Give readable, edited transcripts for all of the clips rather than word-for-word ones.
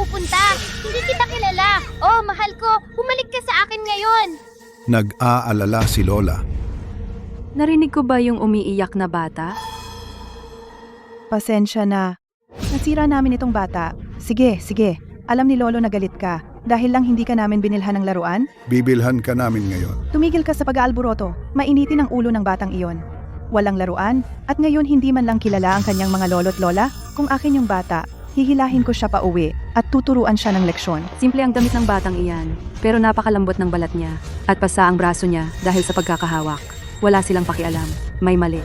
pupunta? Hindi kita kilala. Oh, mahal ko, bumalik ka sa akin ngayon. Nag-aalala si Lola. Narinig ko ba yung umiiyak na bata? Pasensya na. Nasira namin itong bata. Sige, sige. Alam ni Lolo na galit ka. Dahil lang hindi ka namin binilhan ng laruan? Bibilhan ka namin ngayon. Tumigil ka sa pag-aalboroto. Mainitin ang ulo ng batang iyon. Walang laruan, at ngayon hindi man lang kilala ang kanyang mga lolo't lola. Kung akin yung bata, hihilahin ko siya pa uwi at tuturuan siya ng leksyon. Simple ang damit ng batang iyan, pero napakalambot ng balat niya at pasa ang braso niya dahil sa pagkakahawak. Wala silang pakialam. May mali.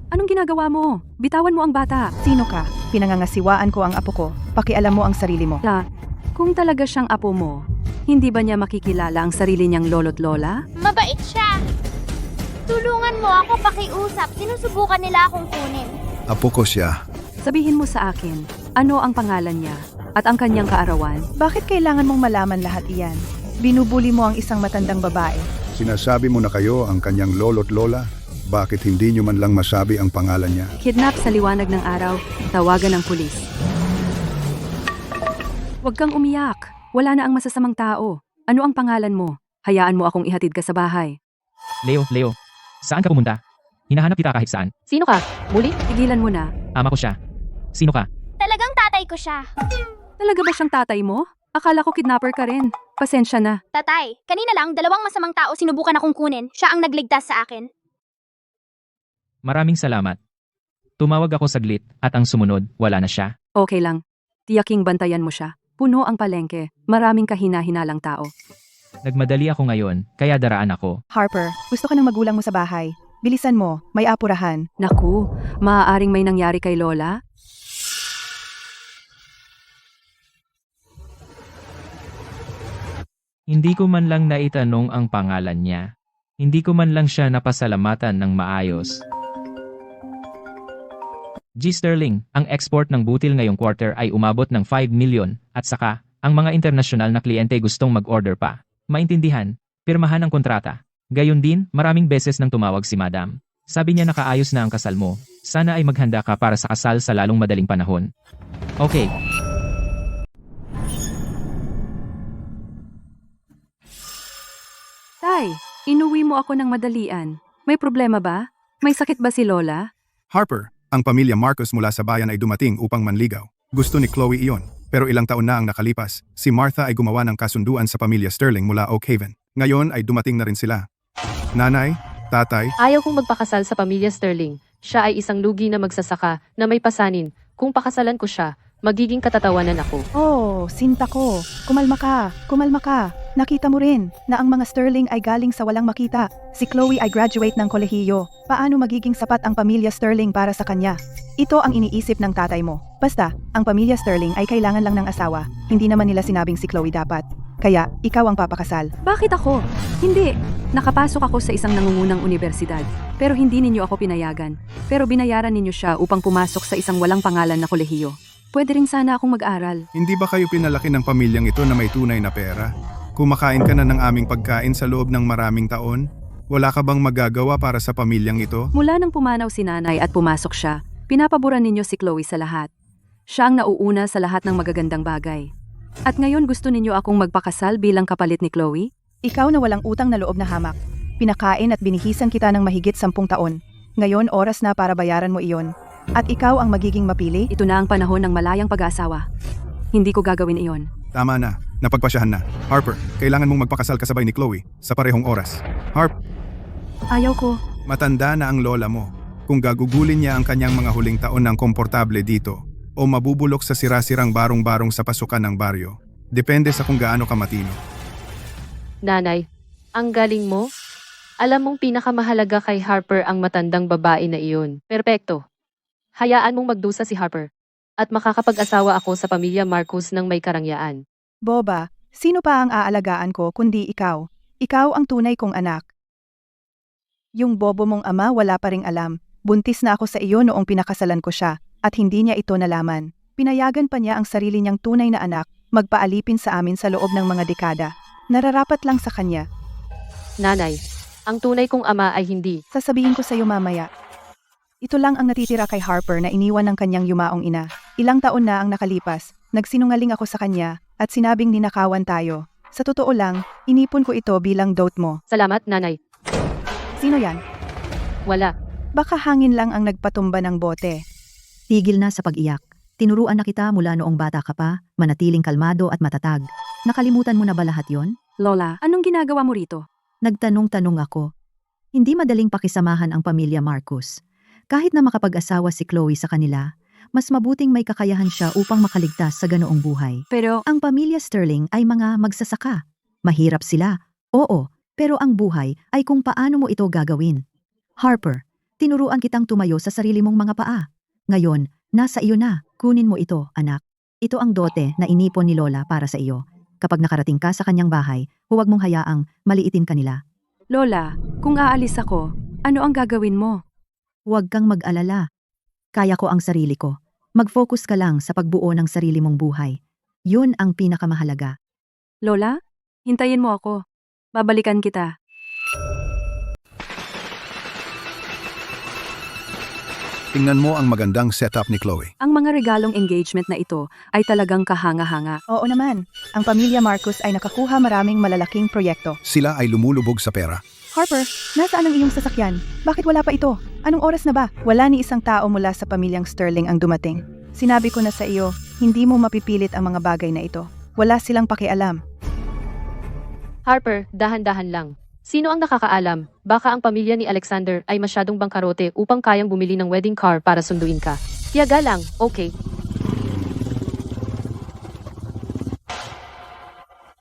Anong ginagawa mo? Bitawan mo ang bata. Sino ka? Pinangangasiwaan ko ang apo ko. Pakialam mo ang sarili mo. Kung talaga siyang apo mo, hindi ba niya makikilala ang sarili niyang lolo't lola? Mabait siya. Tulungan mo ako pakiusap. Sinusubukan nila akong kunin. Apo ko siya. Sabihin mo sa akin, ano ang pangalan niya at ang kanyang kaarawan? Bakit kailangan mong malaman lahat iyan? Binubuli mo ang isang matandang babae. Sinasabi mo na kayo ang kanyang lolo't lola? Bakit hindi nyo man lang masabi ang pangalan niya? Kidnap sa liwanag ng araw, tawagan ng pulis. Huwag kang umiyak. Wala na ang masasamang tao. Ano ang pangalan mo? Hayaan mo akong ihatid ka sa bahay. Leo, saan ka pumunta? Hinahanap kita kahit saan. Sino ka? Muli? Tigilan mo na. Ama ko siya. Sino ka? Talagang tatay ko siya. Talaga ba siyang tatay mo? Akala ko kidnapper ka rin. Pasensya na. Tatay, kanina lang dalawang masamang tao sinubukan akong kunin. Siya ang nagligtas sa akin. Maraming salamat. Tumawag ako saglit at ang sumunod, wala na siya. Okay lang. Tiyaking bantayan mo siya. Puno ang palengke. Maraming kahina-hinalang tao. Nagmadali ako ngayon, kaya daraan ako. Harper, gusto ka ng magulang mo sa bahay. Bilisan mo, may apurahan. Naku, maaaring may nangyari kay Lola? Hindi ko man lang naitanong ang pangalan niya. Hindi ko man lang siya napasalamatan ng maayos. G. Sterling, ang export ng butil ngayong quarter ay umabot ng 5 million at saka, ang mga internasyonal na kliyente gustong mag-order pa. Maintindihan, pirmahan ang kontrata. Gayon din, maraming beses nang tumawag si Madam. Sabi niya nakaayos na ang kasal mo. Sana ay maghanda ka para sa kasal sa lalong madaling panahon. Okay. Tay, inuwi mo ako ng madalian. May problema ba? May sakit ba si Lola? Harper, ang pamilya Marcos mula sa bayan ay dumating upang manligaw. Gusto ni Chloe iyon, pero ilang taon na ang nakalipas. Si Martha ay gumawa ng kasunduan sa pamilya Sterling mula Oak Haven. Ngayon ay dumating na rin sila. Nanay, tatay, Ayaw kong magpakasal sa pamilya Sterling. Siya ay isang lugi na magsasaka na may pasanin. Kung pakasalan ko siya, magiging katatawanan ako. Oh, sinta ko. Kumalma ka, kumalma ka. Nakita mo rin na ang mga Sterling ay galing sa walang makita. Si Chloe ay graduate ng kolehiyo. Paano magiging sapat ang pamilya Sterling para sa kanya? Ito ang iniisip ng tatay mo. Basta, ang pamilya Sterling ay kailangan lang ng asawa. Hindi naman nila sinabing si Chloe dapat. Kaya, ikaw ang papakasal. Bakit ako? Hindi. Nakapasok ako sa isang nangungunang universidad. Pero hindi ninyo ako pinayagan. Pero binayaran ninyo siya upang pumasok sa isang walang pangalan na kolehiyo. Pwede rin sana akong mag-aral. hindi ba kayo pinalaki ng pamilyang ito na may tunay na pera? Kumakain ka na ng aming pagkain sa loob ng maraming taon? Wala ka bang magagawa para sa pamilyang ito? Mula nang pumanaw si nanay at pumasok siya, pinapaboran ninyo si Chloe sa lahat. Siya ang nauuna sa lahat ng magagandang bagay. At ngayon gusto ninyo akong magpakasal bilang kapalit ni Chloe? Ikaw na walang utang na loob na hamak. Pinakain at binihisan kita ng mahigit 10 taon. Ngayon oras na para bayaran mo iyon. At ikaw ang magiging mapili? Ito na ang panahon ng malayang pag-aasawa. Hindi ko gagawin iyon. Tama na, napagpasyahan na. Harper, kailangan mong magpakasal kasabay ni Chloe sa parehong oras. Ayaw ko. Matanda na ang lola mo. Kung gagugulin niya ang kanyang mga huling taon ng komportable dito, o mabubulok sa sirasirang barong-barong sa pasukan ng baryo. Depende sa kung gaano ka matino. Nanay, ang galing mo? Alam mong pinakamahalaga kay Harper ang matandang babae na iyon. Perpekto. Hayaan mong magdusa si Harper. At makakapag-asawa ako sa pamilya Marcos ng may karangyaan. Boba, sino pa ang aalagaan ko kundi ikaw? Ikaw ang tunay kong anak. Yung bobo mong ama wala pa ring alam. Buntis na ako sa iyo noong pinakasalan ko siya, at hindi niya ito nalaman. Pinayagan pa niya ang sarili niyang tunay na anak, magpaalipin sa amin sa loob ng mga dekada. Nararapat lang sa kanya. Nanay, ang tunay kong ama ay hindi. Sasabihin ko sa iyo mamaya. Ito lang ang natitira kay Harper na iniwan ng kanyang yumaong ina. Ilang taon na ang nakalipas, nagsinungaling ako sa kanya, at sinabing ninakawan tayo. Sa totoo lang, inipon ko ito bilang dote mo. Salamat, nanay. Sino yan? Wala. Baka hangin lang ang nagpatumba ng bote. Tigil na sa pag-iyak. Tinuruan na kita mula noong bata ka pa, manatiling kalmado at matatag. Nakalimutan mo na ba lahat yon? Lola, anong ginagawa mo rito? Nagtanong-tanong ako. Hindi madaling pakisamahan ang pamilya Marcos. Kahit na makapag-asawa si Chloe sa kanila, mas mabuting may kakayahan siya upang makaligtas sa ganoong buhay. Pero, Ang pamilya Sterling ay mga magsasaka. Mahirap sila. Oo, pero ang buhay ay kung paano mo ito gagawin. Harper, tinuruan kitang tumayo sa sarili mong mga paa. Ngayon, nasa iyo na. Kunin mo ito, anak. Ito ang dote na inipon ni Lola para sa iyo. Kapag nakarating ka sa kanyang bahay, huwag mong hayaang maliitin kanila. Lola, kung aalis ako, ano ang gagawin mo? Huwag kang mag-alala. Kaya ko ang sarili ko. Mag-focus ka lang sa pagbuo ng sarili mong buhay. Yun ang pinakamahalaga. Lola, hintayin mo ako. Babalikan kita. Tingnan mo ang magandang setup ni Chloe. Ang mga regalong engagement na ito ay talagang kahanga-hanga. Oo naman, ang pamilya Marcos ay nakakuha maraming malalaking proyekto. Sila ay lumulubog sa pera. Harper, nasaan ang iyong sasakyan? Bakit wala pa ito? Anong oras na ba? Wala ni isang tao mula sa pamilyang Sterling ang dumating. Sinabi ko na sa iyo, hindi mo mapipilit ang mga bagay na ito. Wala silang pakialam. Harper, dahan-dahan lang. Sino ang nakakaalam? Baka ang pamilya ni Alexander ay masyadong bangkarote upang kayang bumili ng wedding car para sunduin ka. Tiyaga lang, okay.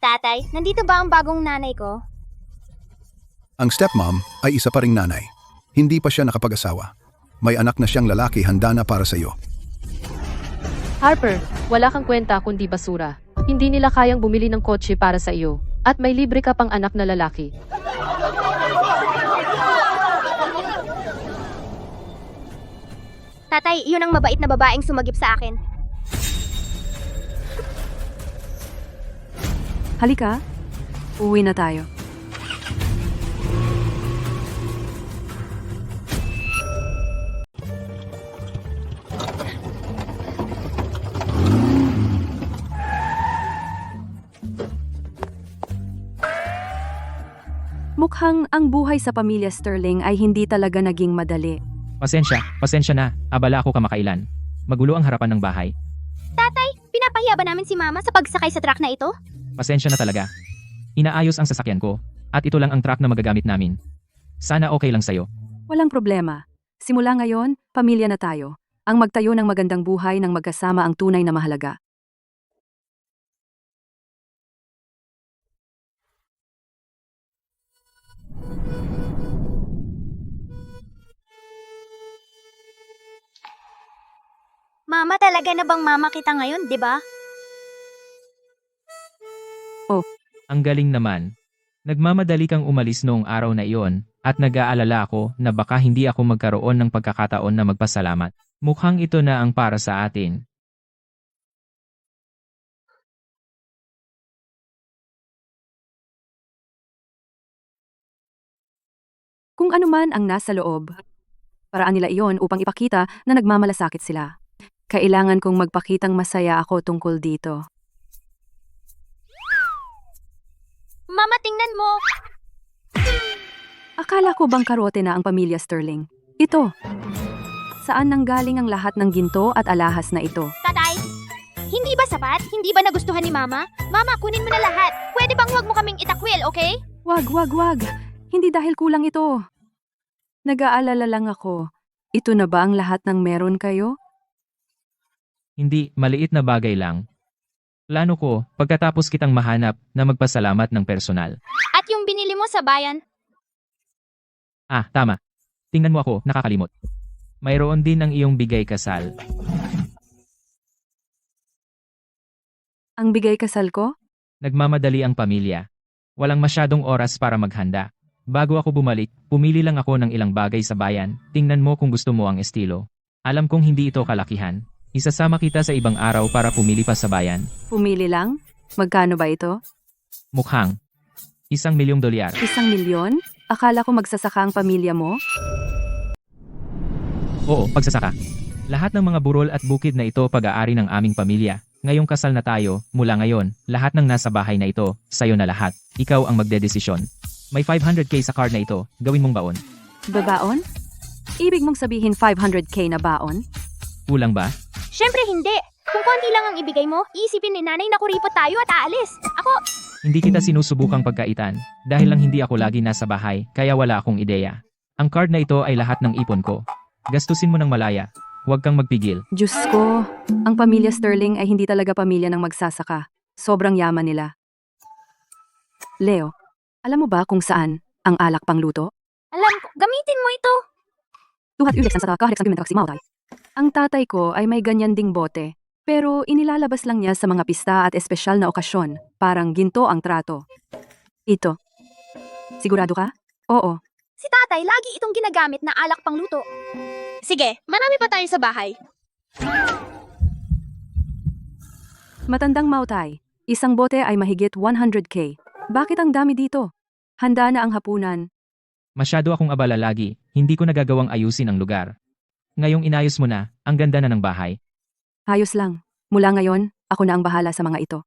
Tatay, nandito ba ang bagong nanay ko? Ang stepmom ay isa pa ring nanay. Hindi pa siya nakapag-asawa. May anak na siyang lalaki handa na para sa iyo. Harper, wala kang kwenta kundi basura. Hindi nila kayang bumili ng kotse para sa iyo. At may libre ka pang anak na lalaki. Tatay, yun ang mabait na babaeng sumagip sa akin. Halika, uwi na tayo. Mukhang ang buhay sa pamilya Sterling ay hindi talaga naging madali. Pasensya na, abala ako kamakailan. Magulo ang harapan ng bahay. Tatay, pinapahiya ba namin si Mama sa pagsakay sa truck na ito? Pasensya na talaga. Inaayos ang sasakyan ko, at ito lang ang truck na magagamit namin. Sana okay lang sa'yo. Walang problema. Simula ngayon, pamilya na tayo. Ang magtayo ng magandang buhay ng magkasama ang tunay na mahalaga. Mama, talaga na bang mama kita ngayon, di ba? Ang galing naman. Nagmamadali kang umalis noong araw na iyon, at nag-aalala ako na baka hindi ako magkaroon ng pagkakataon na magpasalamat. Mukhang ito na ang para sa atin. Kung ano man ang nasa loob, paraan nila iyon upang ipakita na nagmamalasakit sila. Kailangan kong magpakitang masaya ako tungkol dito. Mama, tingnan mo! Akala ko bang karote na ang pamilya Sterling? Ito. Saan nanggaling ang lahat ng ginto at alahas na ito? Tatay, hindi ba sapat? Hindi ba nagustuhan ni Mama? Mama, kunin mo na lahat. Pwede bang huwag mo kaming itakwil, okay? Wag. Hindi dahil kulang ito. Nag-aalala lang ako. Ito na ba ang lahat ng meron kayo? Hindi, maliit na bagay lang. Plano ko, pagkatapos kitang mahanap, na magpasalamat ng personal. At yung binili mo sa bayan, Ah, tama. Tingnan mo ako, nakakalimot. Mayroon din ang iyong bigay kasal. Ang bigay kasal ko? Nagmamadali ang pamilya. Walang masyadong oras para maghanda. Bago ako bumalik, pumili lang ako ng ilang bagay sa bayan. Tingnan mo kung gusto mo ang estilo. Alam kong hindi ito kalakihan. Isasama kita sa ibang araw para pumili pa sa bayan. Pumili lang? Magkano ba ito? Mukhang. $1,000,000. $1,000,000? Akala ko magsasaka ang pamilya mo? Oo, pagsasaka. Lahat ng mga burol at bukid na ito pag-aari ng aming pamilya. Ngayong kasal na tayo, mula ngayon, lahat ng nasa bahay na ito, sayo na lahat. Ikaw ang magdedesisyon. May 500k sa card na ito, gawin mong baon. Babaon? Ibig mong sabihin 500k na baon? Kulang ba? Syempre hindi. Kung konti lang ang ibigay mo, iisipin ni nanay na kuripot tayo at aalis. Ako, Hindi kita sinusubukang pagkaitan, dahil lang hindi ako lagi nasa bahay, kaya wala akong ideya. Ang card na ito ay lahat ng ipon ko. Gastusin mo ng malaya. Huwag kang magpigil. Diyos ko, ang pamilya Sterling ay hindi talaga pamilya ng magsasaka. Sobrang yaman nila. Leo, alam mo ba kung saan ang alak pangluto? alam ko, gamitin mo ito. Ang tatay ko ay may ganyan ding bote, pero inilalabas lang niya sa mga pista at espesyal na okasyon, parang ginto ang trato. Ito. Sigurado ka? Oo. Si tatay lagi itong ginagamit na alak pang luto. Sige, marami pa tayo sa bahay. Matandang Mautay, isang bote ay mahigit 100k. Bakit ang dami dito? Handa na ang hapunan. Masyado akong abala lagi, hindi ko nagagawang ayusin ang lugar. Ngayong inayos mo na, ang ganda na ng bahay. Ayos lang. Mula ngayon, ako na ang bahala sa mga ito.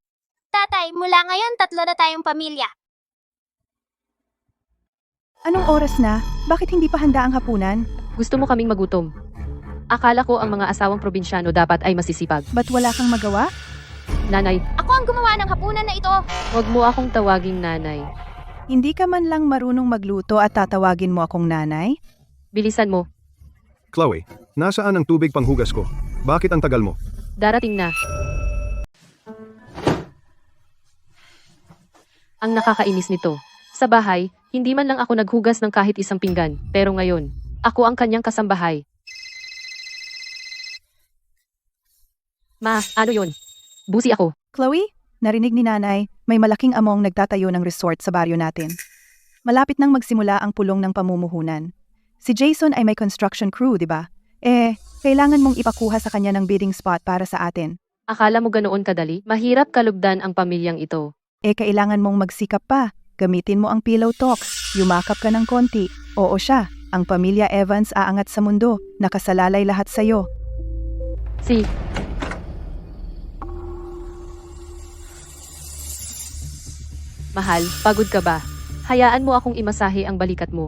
Tatay, mula ngayon 3 na tayong pamilya. Anong oras na? Bakit hindi pa handa ang hapunan? Gusto mo kaming magutom? Akala ko ang mga asawang probinsyano dapat ay masisipag. Ba't wala kang magawa? Nanay, Ako ang gumawa ng hapunan na ito. huwag mo akong tawaging nanay. Hindi ka man lang marunong magluto at tatawagin mo akong nanay? Bilisan mo. Chloe, nasaan ang tubig panghugas ko? Bakit ang tagal mo? Darating na. Ang nakakainis nito. Sa bahay, hindi man lang ako naghugas ng kahit isang pinggan, pero ngayon, ako ang kanyang kasambahay. Ma, ano yon? Busi ako. Chloe, narinig ni nanay, may malaking among nagtatayo ng resort sa baryo natin. Malapit nang magsimula ang pulong ng pamumuhunan. Si Jason ay may construction crew, di ba? Kailangan mong ipakuha sa kanya ng bidding spot para sa atin. Akala mo ganoon kadali? Mahirap kalugdan ang pamilyang ito. Kailangan mong magsikap pa. Gamitin mo ang pillow talks. Yumakap ka ng konti. Oo siya, ang pamilya Evans aangat sa mundo. Nakasalalay lahat sa'yo. Si, Mahal, pagod ka ba? Hayaan mo akong imasahe ang balikat mo.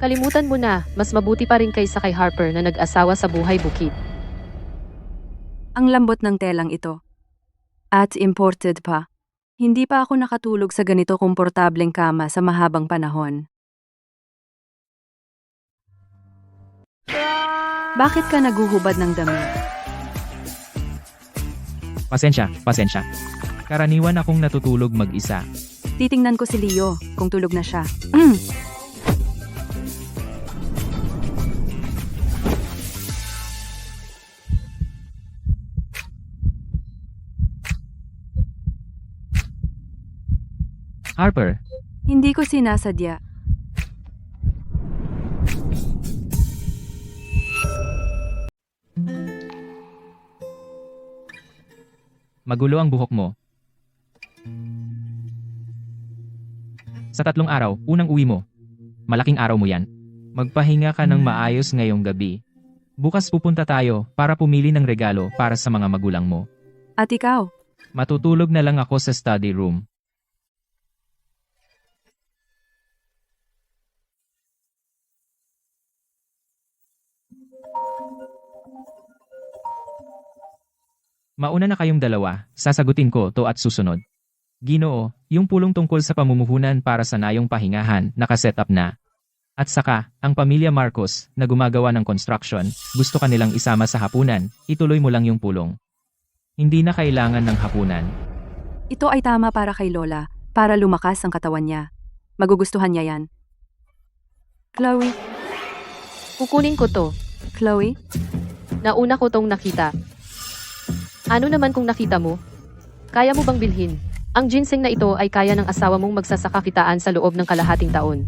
Kalimutan mo na, mas mabuti pa rin kaysa kay Harper na nag-asawa sa buhay bukid. Ang lambot ng telang ito. At imported pa. Hindi pa ako nakatulog sa ganito komportableng kama sa mahabang panahon. Bakit ka naguhubad ng damit? Pasensya, pasensya. Karaniwan akong natutulog mag-isa. Titingnan ko si Leo kung tulog na siya. Harper, Hindi ko sinasadya. magulo ang buhok mo. Sa 3 araw, unang uwi mo. Malaking araw mo yan. Magpahinga ka ng maayos ngayong gabi. Bukas pupunta tayo para pumili ng regalo para sa mga magulang mo. At ikaw? Matutulog na lang ako sa study room. Mauna na kayong dalawa, sasagutin ko to at susunod. Ginoo, yung pulong tungkol sa pamumuhunan para sa nayong pahingahan, nakaset up na. At saka, ang pamilya Marcos, na gumagawa ng construction, gusto kanilang isama sa hapunan, ituloy mo lang yung pulong. Hindi na kailangan ng hapunan. Ito ay tama para kay Lola, para lumakas ang katawan niya. Magugustuhan niya yan. Chloe, Kukunin ko to. Chloe, Nauna ko tong nakita. Ano naman kung nakita mo? Kaya mo bang bilhin? Ang ginseng na ito ay kaya ng asawa mong magsasaka kitaan sa loob ng kalahating taon.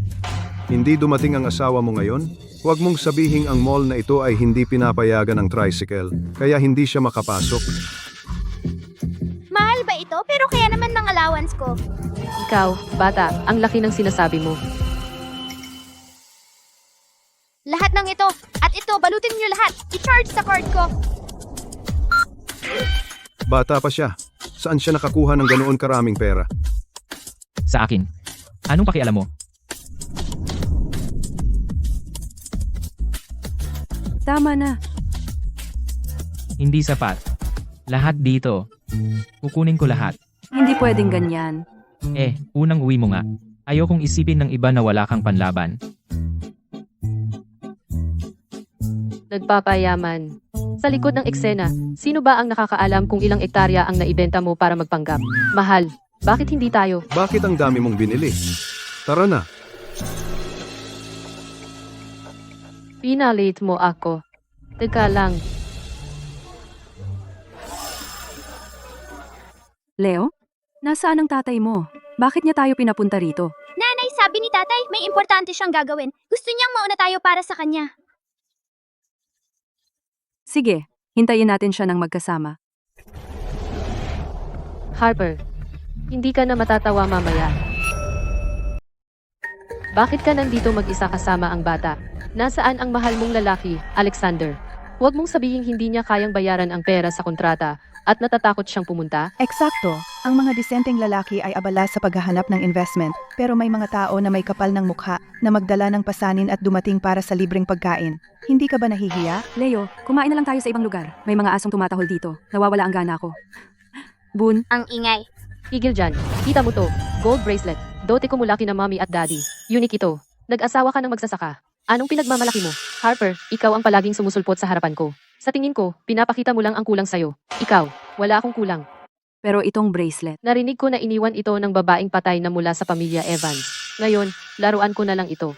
Hindi dumating ang asawa mo ngayon? Huwag mong sabihing ang mall na ito ay hindi pinapayagan ng tricycle, kaya hindi siya makapasok. Mahal ba ito? Pero kaya naman ng allowance ko. Ikaw, bata, ang laki ng sinasabi mo. Lahat ng ito, at ito Ito, balutin niyo lahat. I-charge sa card ko. Bata pa siya. Saan siya nakakuha ng ganoon karaming pera? Sa akin. Anong pakialam mo? Tama na. Hindi sapat. Lahat dito. Kukunin ko lahat. Hindi pwedeng ganyan. Unang uwi mo nga. Ayokong isipin ng iba na wala kang panlaban. Nagpapayaman. Sa likod ng eksena, sino ba ang nakakaalam kung ilang ektarya ang naibenta mo para magpanggap? Mahal, bakit hindi tayo? Bakit ang dami mong binili? Tara na. Pinalate mo ako. Teka lang, Leo? Nasaan ang tatay mo? Bakit niya tayo pinapunta rito? Nanay, sabi ni tatay, may importante siyang gagawin. Gusto niyang mauna tayo para sa kanya. Sige, hintayin natin siya ng magkasama. Harper, hindi ka na matatawa mamaya. Bakit ka nandito mag-isa kasama ang bata? Nasaan ang mahal mong lalaki, Alexander? Huwag mong sabihing hindi niya kayang bayaran ang pera sa kontrata at natatakot siyang pumunta. Eksakto, ang mga disenteng lalaki ay abala sa paghahanap ng investment, pero may mga tao na may kapal ng mukha na magdala ng pasanin at dumating para sa libreng pagkain. Hindi ka ba nahihiya? Leo, kumain na lang tayo sa ibang lugar. May mga asong tumatahol dito. Nawawala ang gana ko. Boon, Ang ingay. Tigil dyan. Kita mo to. Gold bracelet. Dote ko mula kina mommy at daddy. Unique ito. Nag-asawa ka ng magsasaka. Anong pinagmamalaki mo? Harper, ikaw ang palaging sumusulpot sa harapan ko. Sa tingin ko, pinapakita mo lang ang kulang sa'yo. Ikaw, wala akong kulang. pero itong bracelet. Narinig ko na iniwan ito ng babaeng patay na mula sa pamilya Evans. Ngayon, laruan ko na lang ito.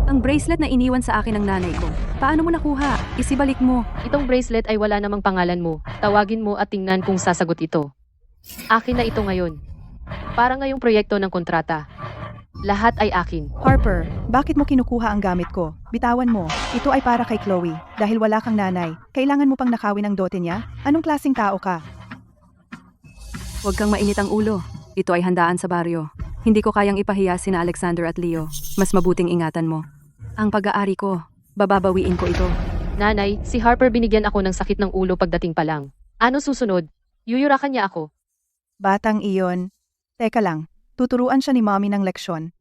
Ang bracelet na iniwan sa akin ng nanay ko. Paano mo nakuha? Isibalik mo. Itong bracelet ay wala namang pangalan mo. Tawagin mo at tingnan kung sasagot ito. Akin na ito ngayon. Para ngayong proyekto ng kontrata. Lahat ay akin. Harper, bakit mo kinukuha ang gamit ko? Bitawan mo. Ito ay para kay Chloe. Dahil wala kang nanay, kailangan mo pang nakawin ang dote niya? Anong klaseng tao ka? Huwag kang mainit ang ulo. Ito ay handaan sa baryo. Hindi ko kayang ipahiya sina Alexander at Leo. Mas mabuting ingatan mo. Ang pag-aari ko, bababawiin ko ito. Nanay, si Harper binigyan ako ng sakit ng ulo pagdating pa lang. Ano susunod? Yuyurakan niya ako. Batang iyon. Teka lang, tuturuan siya ni mommy ng leksyon.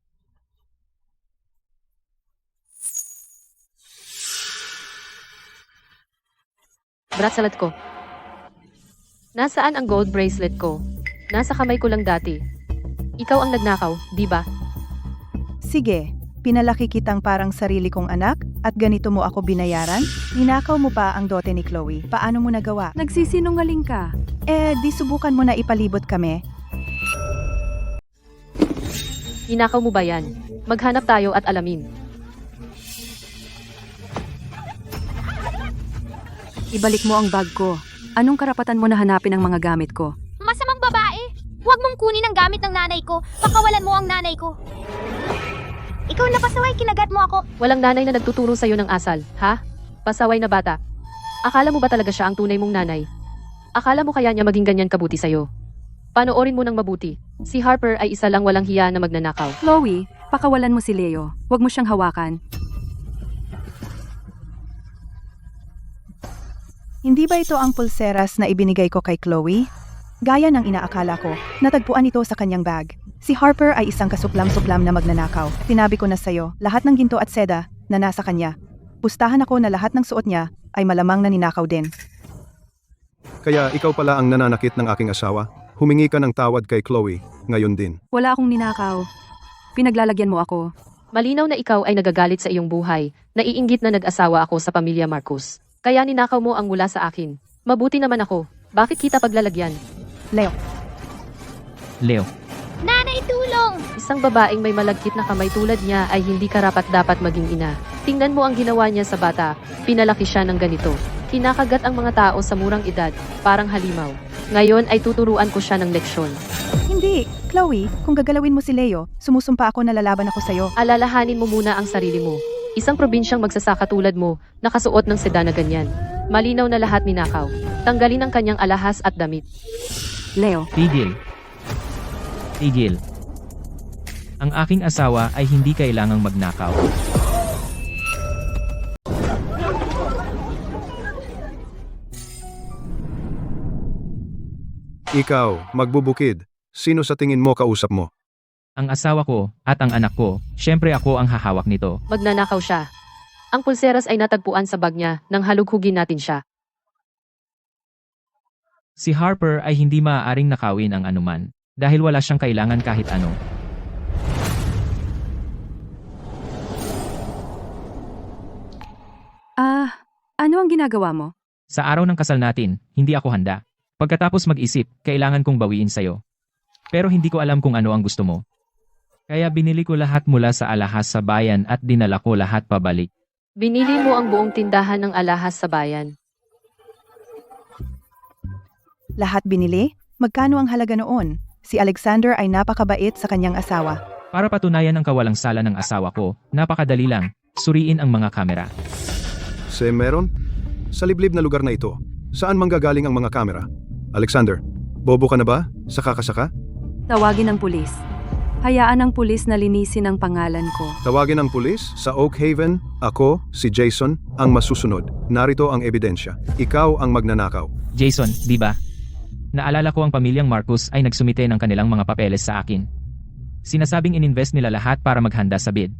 Bracelet ko. Nasaan ang gold bracelet ko? Nasa kamay ko lang dati. Ikaw ang nagnakaw, di ba? Sige, pinalaki kitang parang sarili kong anak at ganito mo ako binayaran? Ninakaw mo pa ang dote ni Chloe. Paano mo nagawa? Nagsisinungaling ka. Di subukan mo na ipalibot kami. Ninakaw mo ba yan? Maghanap tayo at alamin. Ibalik mo ang bag ko. Anong karapatan mo na hanapin ang mga gamit ko? Masamang babae. Huwag mong kunin ang gamit ng nanay ko. Pakawalan mo ang nanay ko. Ikaw na pasaway, kinagat mo ako. Walang nanay na nagtuturo sa'yo ng asal, ha? Pasaway na bata. Akala mo ba talaga siya ang tunay mong nanay? Akala mo kaya niya maging ganyan kabuti sa'yo? Panoorin mo ng mabuti. Si Harper ay isa lang walang hiya na magnanakaw. Chloe, pakawalan mo si Leo. Huwag mo siyang hawakan. Hindi ba ito ang pulseras na ibinigay ko kay Chloe? Gaya ng inaakala ko, natagpuan ito sa kanyang bag. Si Harper ay isang kasuklam-suklam na magnanakaw. Tinabi ko na sayo, lahat ng ginto at seda na nasa kanya. Pustahan ako na lahat ng suot niya ay malamang na ninakaw din. Kaya ikaw pala ang nananakit ng aking asawa? Humingi ka ng tawad kay Chloe, ngayon din. Wala akong ninakaw. Pinaglalagyan mo ako. Malinaw na ikaw ay nagagalit sa iyong buhay. Naiinggit na nag-asawa ako sa pamilya Marcos. Kaya ninakaw mo ang mula sa akin. Mabuti naman ako. Bakit kita paglalagyan? Leo, Leo, Nanay, tulong! Isang babaeng may malagkit na kamay tulad niya ay hindi karapat-dapat maging ina. Tingnan mo ang ginawa niya sa bata. Pinalaki siya ng ganito. Kinakagat ang mga tao sa murang edad, parang halimaw. Ngayon ay tuturuan ko siya ng leksyon. hindi. Chloe, kung gagalawin mo si Leo, sumusumpa ako na lalaban ako sayo. Alalahanin mo muna ang sarili mo. Isang probinsyang magsasaka tulad mo, nakasuot ng seda na ganyan. Malinaw na lahat ninakaw. Tanggalin ang kanyang alahas at damit. Leo, tigil. Tigil. Ang aking asawa ay hindi kailangang magnakaw. Ikaw, magbubukid. Sino sa tingin mo kausap mo? Ang asawa ko at ang anak ko, syempre ako ang hahawak nito. Magnanakaw siya. Ang pulseras ay natagpuan sa bag niya nang halughugin natin siya. Si Harper ay hindi maaaring nakawin ang anuman dahil wala siyang kailangan kahit ano. Ano ang ginagawa mo? Sa araw ng kasal natin, hindi ako handa. Pagkatapos mag-isip, kailangan kong bawiin sa'yo. Pero hindi ko alam kung ano ang gusto mo. Kaya binili ko lahat mula sa alahas sa bayan at dinala ko lahat pabalik. Binili mo ang buong tindahan ng alahas sa bayan. Lahat binili? Magkano ang halaga noon? Si Alexander ay napakabait sa kanyang asawa. Para patunayan ang kawalang sala ng asawa ko, napakadali lang, suriin ang mga kamera. Meron? Sa liblib na lugar na ito, saan manggagaling ang mga kamera? Alexander, bobo ka na ba? Saka ka saka? Tawagin ang pulis. Hayaan ng pulis na linisin ang pangalan ko. Tawagin ang pulis sa Oak Haven. Ako, si Jason, ang masusunod. Narito ang ebidensya. Ikaw ang magnanakaw. Jason, di ba? Naalala ko ang pamilyang Marcus ay nagsumite ng kanilang mga papeles sa akin. Sinasabing ininvest nila lahat para maghanda sa bid.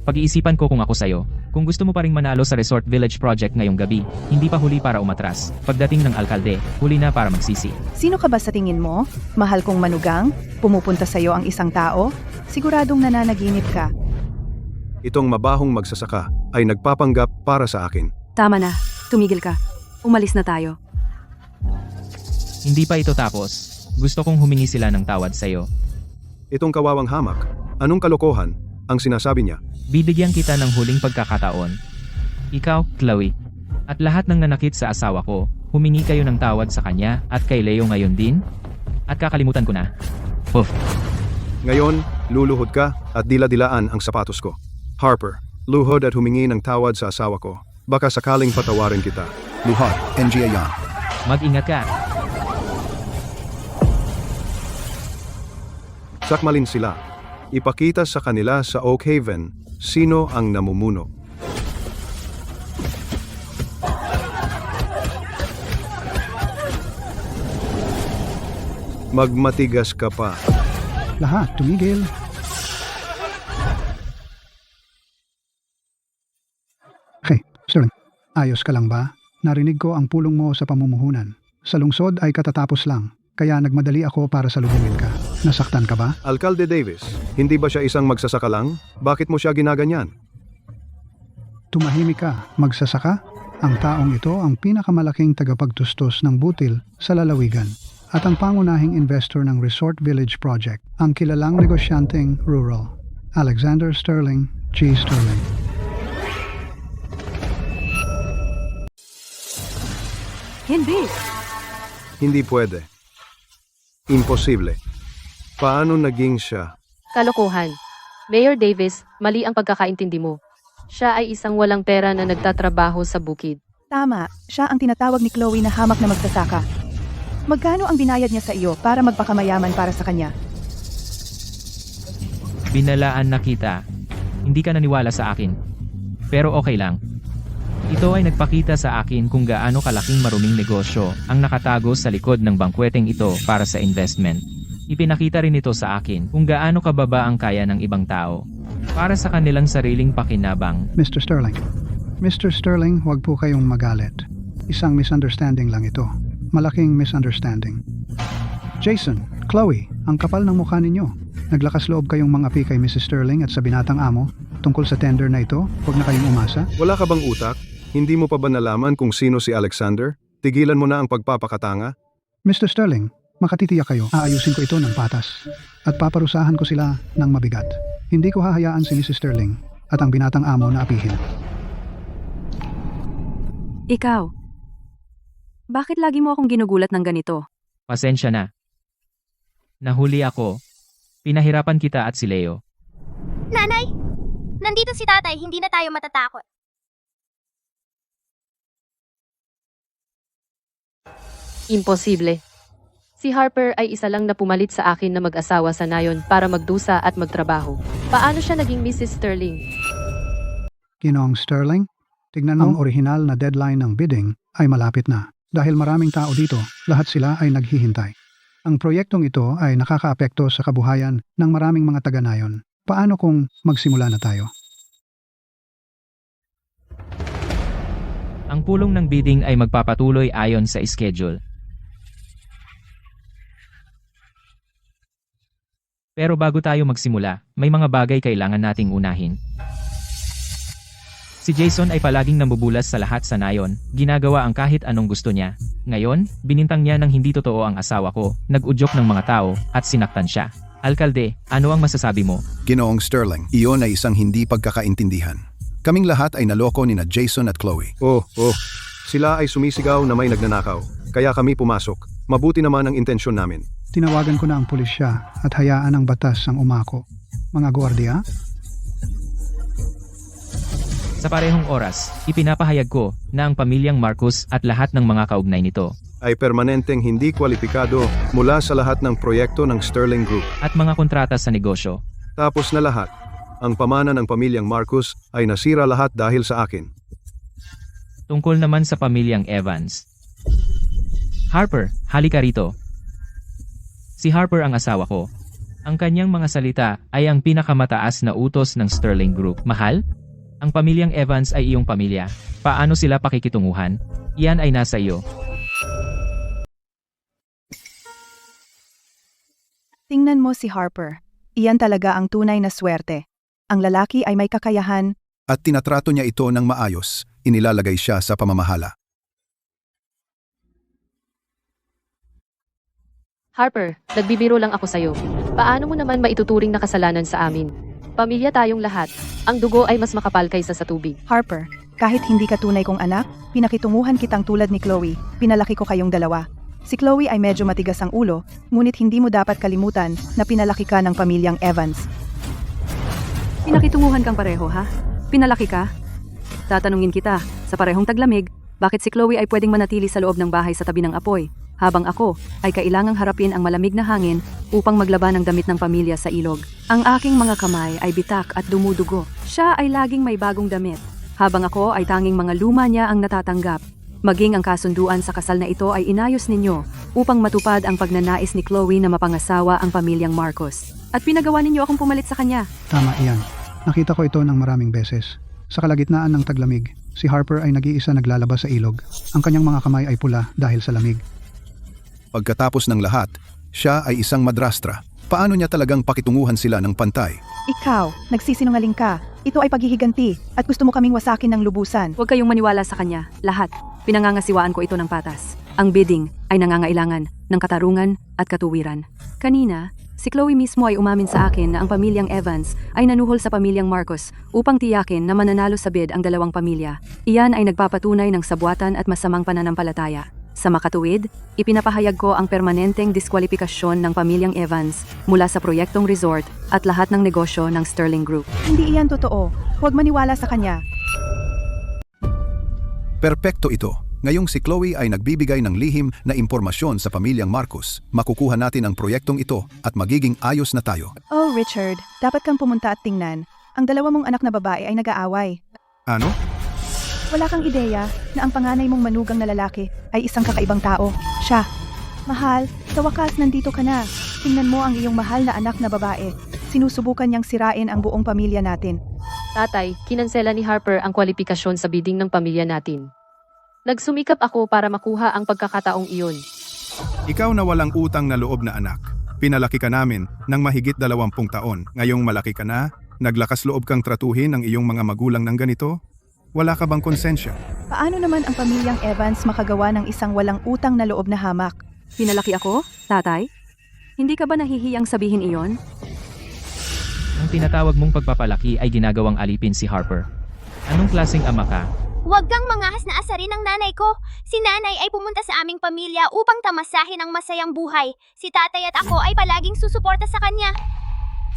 Pag-iisipan ko kung ako sa'yo, kung gusto mo pa ring manalo sa Resort Village Project ngayong gabi, hindi pa huli para umatras. Pagdating ng alkalde, huli na para magsisi. Sino ka ba sa tingin mo? Mahal kong manugang? Pumupunta sa iyo ang isang tao? Siguradong nananaginip ka. Itong mabahong magsasaka ay nagpapanggap para sa akin. Tama na. Tumigil ka. Umalis na tayo. Hindi pa ito tapos. Gusto kong humingi sila ng tawad sa'yo. Itong kawawang hamak, anong kalokohan ang sinasabi niya? Bibigyan kita ng huling pagkakataon. Ikaw, Chloe, at lahat ng nanakit sa asawa ko, humingi kayo ng tawad sa kanya at kay Leo ngayon din? At kakalimutan ko na. Puff. Ngayon, luluhod ka at dila-dilaan ang sapatos ko. Harper, luhod at humingi ng tawad sa asawa ko. Baka sakaling patawarin kita. Luhod, NGA yan. Mag-ingat ka. Sakmalin sila. Ipakita sa kanila sa Oak Haven sino ang namumuno. Magmatigas ka pa. Lahat, tumigil. Okay, Sterling. Ayos ka lang ba? Narinig ko ang pulong mo sa pamumuhunan. Sa lungsod ay katatapos lang, kaya nagmadali ako para salubungin ka. Nasaktan ka ba? Alkalde Davis, hindi ba siya isang magsasaka lang? Bakit mo siya ginaganyan? Tumahimik ka, magsasaka? Ang taong ito ang pinakamalaking tagapagtustos ng butil sa lalawigan at ang pangunahing investor ng Resort Village Project, ang kilalang negosyanteng rural, Alexander Sterling G. Sterling. Hindi. Hindi pwede. Imposible. Paano naging siya? Kalokohan. Mayor Davis, mali ang pagkakaintindi mo. Siya ay isang walang pera na nagtatrabaho sa bukid. Tama, siya ang tinatawag ni Chloe na hamak na magsasaka. Magkano ang binayad niya sa iyo para magpakamayaman para sa kanya? Binalaan na kita. Hindi ka naniwala sa akin. Pero okay lang. Ito ay nagpakita sa akin kung gaano kalaking maruming negosyo ang nakatago sa likod ng bangkweteng ito para sa investment. Ipinakita rin ito sa akin kung gaano kababa ang kaya ng ibang tao para sa kanilang sariling pakinabang. Mr. Sterling, huwag po kayong magalit. Isang misunderstanding lang ito. Malaking misunderstanding. Jason, Chloe, ang kapal ng mukha ninyo. Naglakas loob kayong mangapi kay Mrs. Sterling at sa binatang amo tungkol sa tender na ito. Huwag na kayong umasa. Wala ka bang utak? Hindi mo pa ba nalaman kung sino si Alexander? Tigilan mo na ang pagpapakatanga. Mr. Sterling, makatitiyak kayo. Aayusin ko ito ng patas. At paparusahan ko sila ng mabigat. Hindi ko hahayaan si Mrs. Sterling at ang binatang amo na apihin. Ikaw. Bakit lagi mo akong ginugulat ng ganito? Pasensya na. Nahuli ako. Pinahirapan kita at si Leo. Nanay, nandito si tatay, hindi na tayo matatakot. Imposible. Si Harper ay isa lang na pumalit sa akin na mag-asawa sa nayon para magdusa at magtrabaho. Paano siya naging Mrs. Sterling? Ginoong Sterling, tignan mo ang orihinal na deadline ng bidding ay malapit na. Dahil maraming tao dito, lahat sila ay naghihintay. Ang proyektong ito ay nakakaapekto sa kabuhayan ng maraming mga taga-nayon. Paano kung magsimula na tayo? Ang pulong ng bidding ay magpapatuloy ayon sa schedule. Pero bago tayo magsimula, may mga bagay kailangan nating unahin. Si Jason ay palaging nambubulas sa lahat sa nayon, ginagawa ang kahit anong gusto niya. Ngayon, binintang niya ng hindi totoo ang asawa ko, nag-udyok ng mga tao, at sinaktan siya. Alkalde, ano ang masasabi mo? Ginoong Sterling, iyon ay isang hindi pagkakaintindihan. Kaming lahat ay naloko ni na Jason at Chloe. Oh. Sila ay sumisigaw na may nagnanakaw. Kaya kami pumasok. Mabuti naman ang intensyon namin. Tinawagan ko na ang pulisya at hayaan ang batas ang umako. Mga gwardiya, Sa parehong oras, ipinapahayag ko na ang pamilyang Marcos at lahat ng mga kaugnay nito Ay permanenteng hindi kwalipikado mula sa lahat ng proyekto ng Sterling Group. at mga kontrata sa negosyo. Tapos na lahat. Ang pamana ng pamilyang Marcos ay nasira lahat dahil sa akin. Tungkol naman sa pamilyang Evans. Harper, halika rito. Si Harper ang asawa ko. Ang kanyang mga salita ay ang pinakamataas na utos ng Sterling Group. Mahal? Ang pamilyang Evans ay iyong pamilya. Paano sila pakikitunguhan? Iyan ay nasa iyo. Tingnan mo si Harper. Iyan talaga ang tunay na swerte. Ang lalaki ay may kakayahan. At tinatrato niya ito ng maayos. Inilalagay siya sa pamamahala. Harper, nagbibiro lang ako sa'yo. Paano mo naman maituturing na kasalanan sa amin? Pamilya tayong lahat. Ang dugo ay mas makapal kaysa sa tubig. Harper, kahit hindi ka tunay kong anak, pinakitunguhan kitang tulad ni Chloe. Pinalaki ko kayong dalawa. Si Chloe ay medyo matigas ang ulo, ngunit hindi mo dapat kalimutan na pinalaki ka ng pamilyang Evans. Pinakitunguhan kang pareho, ha? Pinalaki ka? Tatanungin kita, sa parehong taglamig, bakit si Chloe ay pwedeng manatili sa loob ng bahay sa tabi ng apoy, habang ako ay kailangang harapin ang malamig na hangin upang maglaban ng damit ng pamilya sa ilog. Ang aking mga kamay ay bitak at dumudugo. Siya ay laging may bagong damit, habang ako ay tanging mga luma niya ang natatanggap. Maging ang kasunduan sa kasal na ito ay inayos ninyo upang matupad ang pagnanais ni Chloe na mapangasawa ang pamilyang Marcos. At pinagawa ninyo akong pumalit sa kanya. tama iyan. Nakita ko ito ng maraming beses. Sa kalagitnaan ng taglamig, si Harper ay nag-iisa naglalaba sa ilog. Ang kanyang mga kamay ay pula dahil sa lamig. Pagkatapos ng lahat, siya ay isang madrastra. Paano niya talagang pakitunguhan sila ng pantay? Ikaw, nagsisinungaling ka. Ito ay paghihiganti at gusto mo kaming wasakin ng lubusan. Huwag kayong maniwala sa kanya. Lahat. Pinangangasiwaan ko ito ng patas. Ang bidding ay nangangailangan ng katarungan at katuwiran. Kanina, si Chloe mismo ay umamin sa akin na ang pamilyang Evans ay nanuhol sa pamilyang Marcos upang tiyakin na mananalo sa bid ang dalawang pamilya. Iyan ay nagpapatunay ng sabuatan at masamang pananampalataya. Sa makatuwid, ipinapahayag ko ang permanenteng diskwalipikasyon ng pamilyang Evans mula sa proyektong resort at lahat ng negosyo ng Sterling Group. Hindi iyan totoo. Huwag maniwala sa kanya. Perpekto ito. Ngayong si Chloe ay nagbibigay ng lihim na impormasyon sa pamilyang Marcos. Makukuha natin ang proyektong ito at magiging ayos na tayo. Oh, Richard, dapat kang pumunta at tingnan. Ang dalawa mong anak na babae ay nag-aaway. Ano? Wala kang ideya na ang panganay mong manugang na lalaki ay isang kakaibang tao. Siya. Mahal, sa wakas nandito ka na. Tingnan mo ang iyong mahal na anak na babae. Sinusubukan niyang sirain ang buong pamilya natin. Tatay, kinansela ni Harper ang kwalifikasyon sa bidding ng pamilya natin. Nagsumikap ako para makuha ang pagkakataong iyon. Ikaw na walang utang na loob na anak. Pinalaki ka namin ng mahigit 20 taon. Ngayong malaki ka na, naglakas loob kang tratuhin ang iyong mga magulang ng ganito? Wala ka bang konsensya? Paano naman ang pamilyang Evans makagawa ng isang walang utang na loob na hamak? Pinalaki ako? Tatay? Hindi ka ba nahihiyang sabihin iyon? Ang tinatawag mong pagpapalaki ay ginagawang alipin si Harper. Anong klaseng ama ka? Huwag kang mangahas na asarin ng nanay ko. Si nanay ay pumunta sa aming pamilya upang tamasahin ang masayang buhay. Si tatay at ako ay palaging susuporta sa kanya.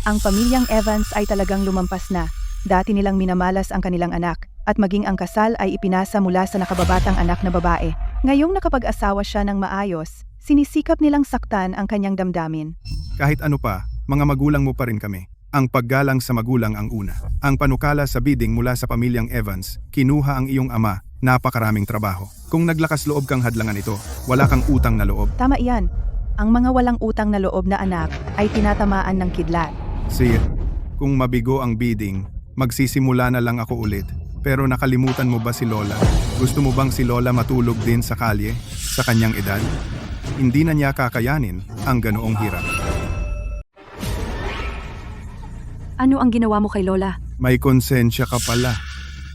Ang pamilyang Evans ay talagang lumampas na. Dati nilang minamalas ang kanilang anak at maging ang kasal ay ipinasa mula sa nakababatang anak na babae. Ngayong nakapag-asawa siya ng maayos, sinisikap nilang saktan ang kanyang damdamin. Kahit ano pa, mga magulang mo pa rin kami. Ang paggalang sa magulang ang una. Ang panukala sa bidding mula sa pamilyang Evans, kinuha ang iyong ama, napakaraming trabaho. Kung naglakas loob kang hadlangan ito, wala kang utang na loob. Tama iyan. Ang mga walang utang na loob na anak ay tinatamaan ng kidlat. Si, kung mabigo ang bidding, magsisimula na lang ako ulit. Pero nakalimutan mo ba si Lola? Gusto mo bang si Lola matulog din sa kalye, sa kanyang edad? Hindi na niya kakayanin ang ganoong hirap. Ano ang ginawa mo kay Lola? May konsensya ka pala.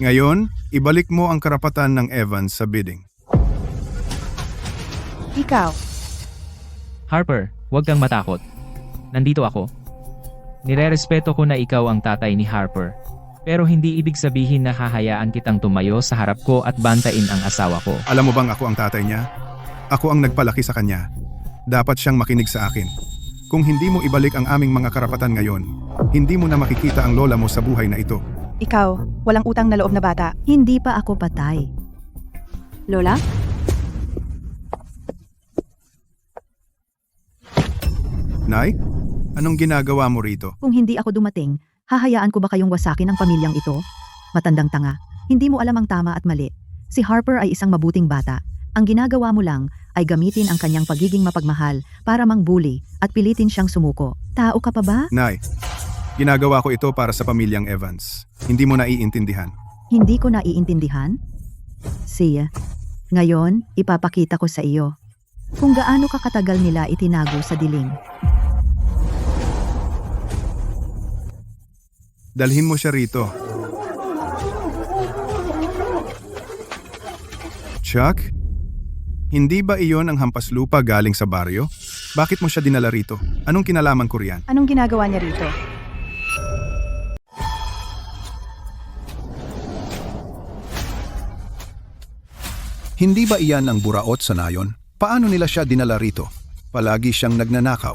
Ngayon, ibalik mo ang karapatan ng Evans sa bidding. Ikaw, Harper, huwag kang matakot. Nandito ako. Nirerespeto ko na ikaw ang tatay ni Harper. Pero hindi ibig sabihin na hahayaan kitang tumayo sa harap ko at bantain ang asawa ko. Alam mo bang ako ang tatay niya? Ako ang nagpalaki sa kanya. Dapat siyang makinig sa akin. Kung hindi mo ibalik ang aming mga karapatan ngayon, hindi mo na makikita ang lola mo sa buhay na ito. ikaw, walang utang na loob na bata. Hindi pa ako patay. Lola? Nay, anong ginagawa mo rito? Kung hindi ako dumating, hahayaan ko ba kayong wasakin ang pamilyang ito? Matandang tanga, hindi mo alam ang tama at mali. Si Harper ay isang mabuting bata. Ang ginagawa mo lang ay gamitin ang kanyang pagiging mapagmahal para mangbuli at pilitin siyang sumuko. Tao ka pa ba? Nay, ginagawa ko ito para sa pamilyang Evans. Hindi mo naiintindihan. Hindi ko naiintindihan? Siya, ngayon ipapakita ko sa iyo kung gaano ka katagal nila itinago sa dilim. Dalhin mo siya rito. Chuck? Hindi ba iyon ang hampas lupa galing sa baryo? Bakit mo siya dinala rito? Anong kinalaman ko riyan? Anong ginagawa niya rito? Hindi ba iyan ang buraot sa nayon? Paano nila siya dinala rito? Palagi siyang nagnanakaw.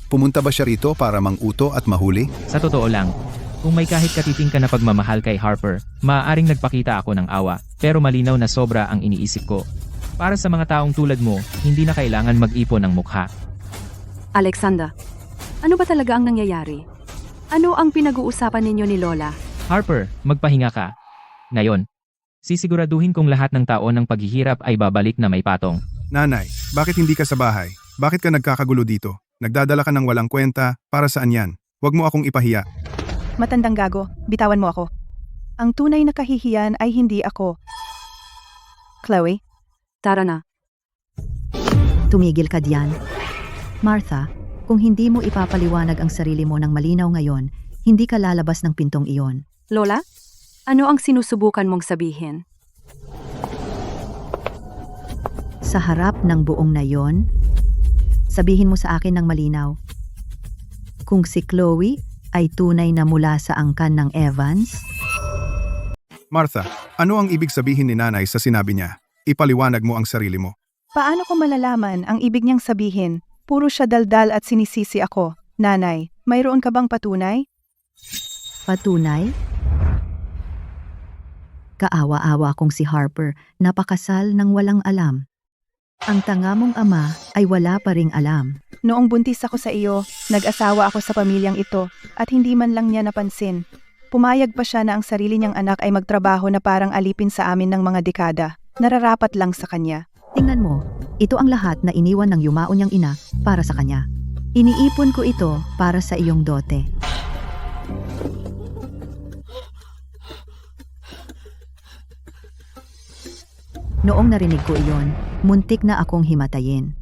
Pumunta ba siya rito para manguto at mahuli? Sa totoo lang, kung may kahit katiting ka na pagmamahal kay Harper, maaaring nagpakita ako ng awa, pero malinaw na sobra ang iniisip ko. Para sa mga taong tulad mo, hindi na kailangan mag-ipon ng mukha. Alexander, ano ba talaga ang nangyayari? Ano ang pinag-uusapan ninyo ni Lola? Harper, magpahinga ka. Ngayon, sisiguraduhin kong lahat ng taon ng paghihirap ay babalik na may patong. Nanay, bakit hindi ka sa bahay? Bakit ka nagkakagulo dito? Nagdadala ka ng walang kwenta, para saan yan? Huwag mo akong ipahiya. Matandang gago, bitawan mo ako. Ang tunay na kahihiyan ay hindi ako. Chloe, Tara na. Tumigil ka diyan. Martha, kung hindi mo ipapaliwanag ang sarili mo ng malinaw ngayon, hindi ka lalabas ng pintong iyon. Lola? Ano ang sinusubukan mong sabihin? Sa harap ng buong nayon, sabihin mo sa akin ng malinaw. Kung si Chloe ay tunay na mula sa angkan ng Evans, Martha, ano ang ibig sabihin ni nanay sa sinabi niya? Ipaliwanag mo ang sarili mo. paano ko malalaman ang ibig niyang sabihin? Puro siya daldal at sinisisi ako. Nanay, mayroon ka bang patunay? patunay? Kaawa-awa kong si Harper, napakasal ng walang alam. Ang tanga mong ama ay wala pa ring alam. Noong buntis ako sa iyo, nag-asawa ako sa pamilyang ito at hindi man lang niya napansin. Pumayag pa siya na ang sarili niyang anak ay magtrabaho na parang alipin sa amin ng mga dekada. Nararapat lang sa kanya. Tingnan mo, ito ang lahat na iniwan ng yumaon niyang ina para sa kanya. Iniipon ko ito para sa iyong dote. Noong narinig ko iyon, muntik na akong himatayin.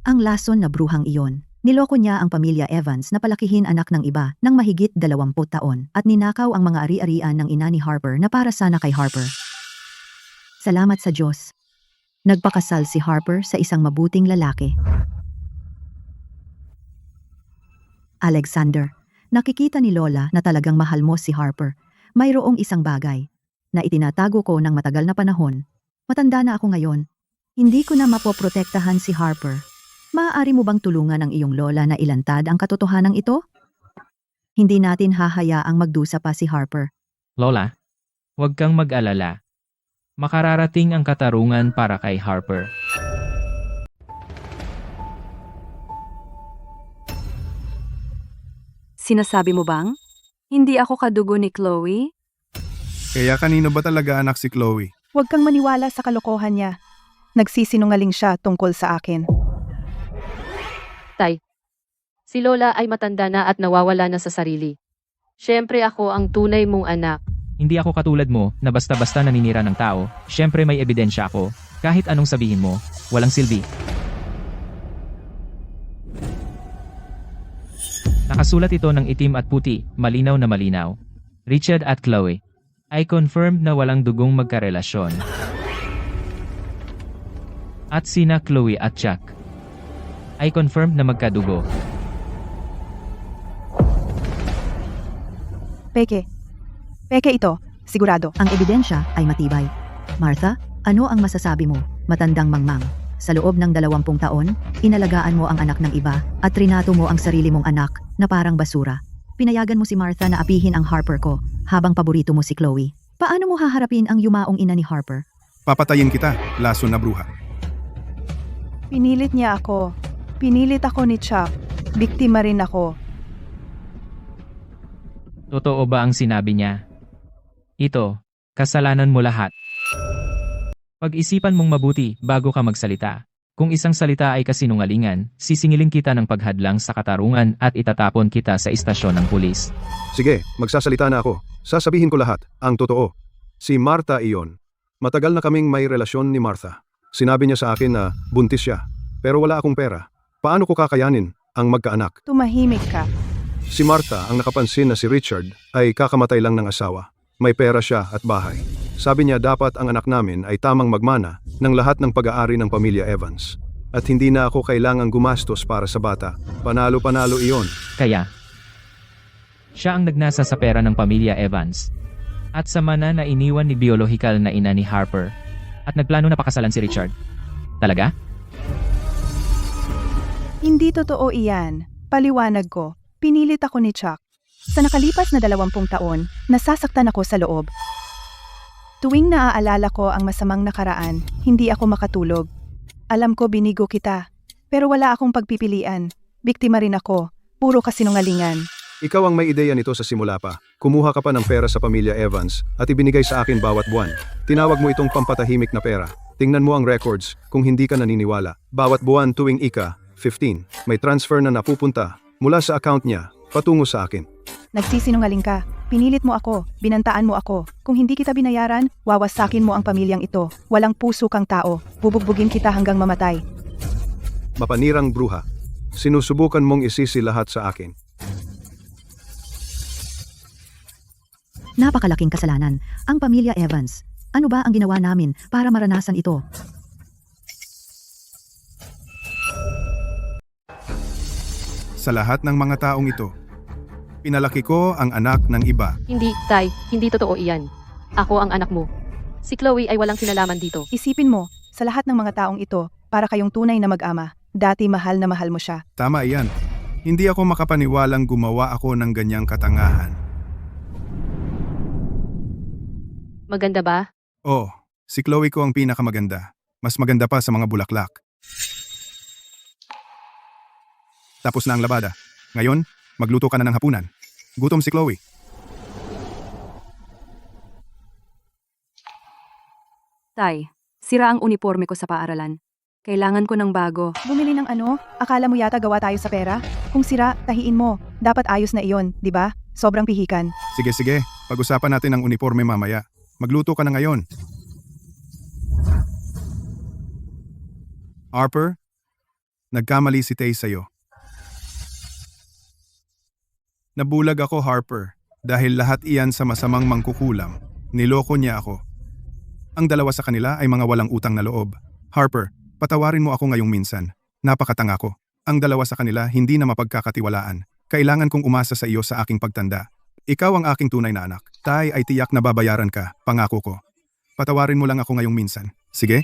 Ang lason na bruhang iyon. Niloko niya ang pamilya Evans na palakihin anak ng iba ng mahigit 20 taon at ninakaw ang mga ari-arian ng ina ni Harper na para sana kay Harper. Salamat sa Diyos. Nagpakasal si Harper sa isang mabuting lalaki. Alexander, nakikita ni Lola na talagang mahal mo si Harper. Mayroong isang bagay na itinatago ko ng matagal na panahon. Matanda na ako ngayon. Hindi ko na mapoprotektahan si Harper. Maaari mo bang tulungan ang iyong lola na ilantad ang katotohanan ito? Hindi natin hahayaang magdusa pa si Harper. Lola, huwag kang mag-alala. Makararating ang katarungan para kay Harper. Sinasabi mo bang? Hindi ako kadugo ni Chloe? Kaya kanino ba talaga anak si Chloe? Huwag kang maniwala sa kalokohan niya. Nagsisinungaling siya tungkol sa akin. Tay. Si Lola ay matanda na at nawawala na sa sarili. Siyempre ako ang tunay mong anak. Hindi ako katulad mo na basta-basta naninira ng tao. Siyempre may ebidensya ako. Kahit anong sabihin mo, walang silbi. Nakasulat ito ng itim at puti, malinaw na malinaw. Richard at Chloe ay confirmed na walang dugong magkarelasyon. At sina Chloe at Chuck ay confirmed na magkadugo. Peke. Peke ito, sigurado. Ang ebidensya ay matibay. Martha, ano ang masasabi mo, matandang mangmang? Sa loob ng 20 taon, inalagaan mo ang anak ng iba at trinato mo ang sarili mong anak na parang basura. Pinayagan mo si Martha na apihin ang Harper ko habang paborito mo si Chloe. Paano mo haharapin ang yumaong ina ni Harper? Papatayin kita, laso na bruha. Pinilit niya ako. Pinilit ako ni Chuck. Biktima rin ako. Totoo ba ang sinabi niya? Ito, kasalanan mo lahat. Pag-isipan mong mabuti bago ka magsalita. Kung isang salita ay kasinungalingan, sisingilin kita ng paghadlang sa katarungan at itatapon kita sa istasyon ng pulis. Sige, magsasalita na ako. Sasabihin ko lahat, ang totoo. Si Martha iyon. Matagal na kaming may relasyon ni Martha. Sinabi niya sa akin na buntis siya, pero wala akong pera. Paano ko kakayanin ang magkaanak? Tumahimik ka. Si Martha ang nakapansin na si Richard ay kakamatay lang ng asawa. May pera siya at bahay. Sabi niya dapat ang anak namin ay tamang magmana ng lahat ng pag-aari ng pamilya Evans. At hindi na ako kailangang gumastos para sa bata. Panalo-panalo iyon. Kaya, siya ang nagnasa sa pera ng pamilya Evans. At sa mana na iniwan ni biological na ina ni Harper. At nagplano na pakasalan si Richard. Talaga? Hindi totoo iyan. Paliwanag ko. Pinilit ako ni Chuck. Sa nakalipas na 20 taon, nasasaktan ako sa loob. Tuwing naaalala ko ang masamang nakaraan, hindi ako makatulog. Alam ko binigo kita, pero wala akong pagpipilian. Biktima rin ako, puro kasinungalingan. Ikaw ang may ideya nito sa simula pa. Kumuha ka pa ng pera sa pamilya Evans at ibinigay sa akin bawat buwan. Tinawag mo itong pampatahimik na pera. Tingnan mo ang records kung hindi ka naniniwala. Bawat buwan tuwing ika-15, may transfer na napupunta mula sa account niya patungo sa akin. Nagsisinungaling ka. Pinilit mo ako, binantaan mo ako. Kung hindi kita binayaran, wawasakin mo ang pamilyang ito. Walang puso kang tao. Bubugbugin kita hanggang mamatay. Mapanirang bruha. Sinusubukan mong isisi lahat sa akin. Napakalaking kasalanan. Ang pamilya Evans. Ano ba ang ginawa namin para maranasan ito? Sa lahat ng mga taong ito, pinalaki ko ang anak ng iba. Hindi, Tay. Hindi totoo iyan. Ako ang anak mo. Si Chloe ay walang kinalaman dito. Isipin mo, sa lahat ng mga taong ito, para kayong tunay na mag-ama. Dati mahal na mahal mo siya. Tama iyan. Hindi ako makapaniwalang gumawa ako ng ganyang katangahan. Maganda ba? Oh, si Chloe ko ang pinakamaganda. Mas maganda pa sa mga bulaklak. Tapos na ang labada. Ngayon, magluto ka na ng hapunan. Gutom si Chloe. Tay, sira ang uniforme ko sa paaralan. Kailangan ko ng bago. Bumili ng ano? Akala mo yata gawa tayo sa pera? Kung sira, tahiin mo. Dapat ayos na iyon, di ba? Sobrang pihikan. Sige, pag-usapan natin ang uniforme mamaya. Magluto ka na ngayon. Harper, nagkamali si Tay sa'yo. Nabulag ako, Harper, dahil lahat iyan sa masamang mangkukulam. Niloko niya ako. Ang dalawa sa kanila ay mga walang utang na loob. Harper, patawarin mo ako ngayong minsan. Napakatanga ko. Ang dalawa sa kanila hindi na mapagkakatiwalaan. Kailangan kong umasa sa iyo sa aking pagtanda. Ikaw ang aking tunay na anak. Tay ay tiyak na babayaran ka, pangako ko. Patawarin mo lang ako ngayong minsan. Sige?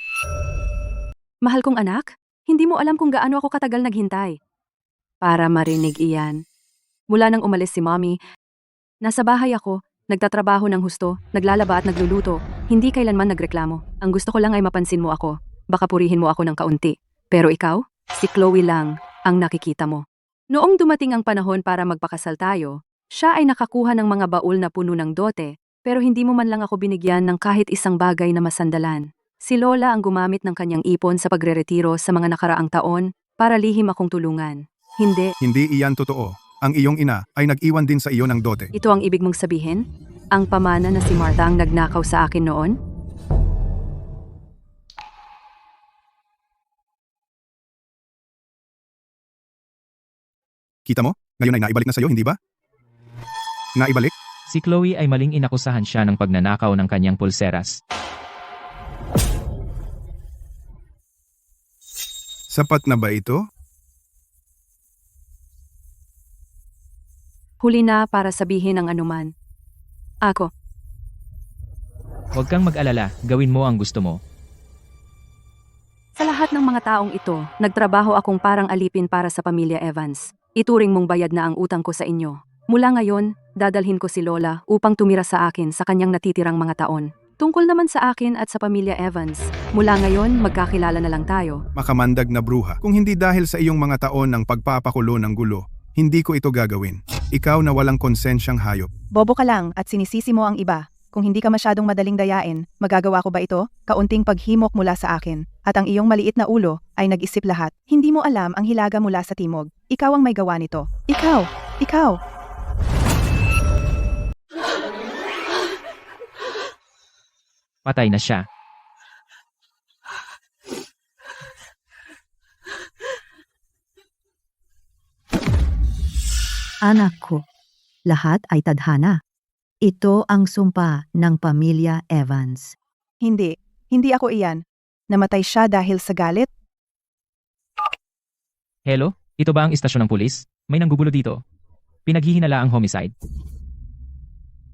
Mahal kong anak, hindi mo alam kung gaano ako katagal naghintay. Para marinig iyan. Mula nang umalis si Mommy, nasa bahay ako, nagtatrabaho ng husto, naglalaba at nagluluto, hindi kailanman nagreklamo. Ang gusto ko lang ay mapansin mo ako. Baka purihin mo ako ng kaunti. Pero ikaw, si Chloe lang ang nakikita mo. Noong dumating ang panahon para magpakasal tayo, siya ay nakakuha ng mga baul na puno ng dote, pero hindi mo man lang ako binigyan ng kahit isang bagay na masandalan. Si Lola ang gumamit ng kanyang ipon sa pagreretiro sa mga nakaraang taon para lihim akong tulungan. Hindi. Hindi iyan totoo. Ang iyong ina ay nag-iwan din sa iyo ng dote. Ito ang ibig mong sabihin? Ang pamana na si Martha ang nagnakaw sa akin noon? Kita mo? Ngayon ay naibalik na sa iyo, hindi ba? Naibalik? Si Chloe ay maling inakusahan siya ng pagnanakaw ng kanyang pulseras. Sapat na ba ito? Huli na para sabihin ang anuman. Ako, Huwag kang mag-alala, gawin mo ang gusto mo. sa lahat ng mga taong ito, nagtrabaho akong parang alipin para sa pamilya Evans. Ituring mong bayad na ang utang ko sa inyo. Mula ngayon, dadalhin ko si Lola upang tumira sa akin sa kanyang natitirang mga taon. Tungkol naman sa akin at sa pamilya Evans, mula ngayon magkakilala na lang tayo. Makamandag na bruha. Kung hindi dahil sa iyong mga taon ng pagpapakulo ng gulo, hindi ko ito gagawin. Ikaw na walang konsensyang hayop. Bobo ka lang at sinisisi mo ang iba. Kung hindi ka masyadong madaling dayain, magagawa ko ba ito? Kaunting paghimok mula sa akin. At ang iyong maliit na ulo ay nag-isip lahat. Hindi mo alam ang hilaga mula sa timog. Ikaw ang may gawa nito. Ikaw! Ikaw! Patay na siya. Anak ko, lahat ay tadhana. Ito ang sumpa ng pamilya Evans. Hindi. Hindi ako iyan. Namatay siya dahil sa galit? Hello? Ito ba ang istasyon ng pulis? May nanggugulo dito. Pinaghihinala ang homicide.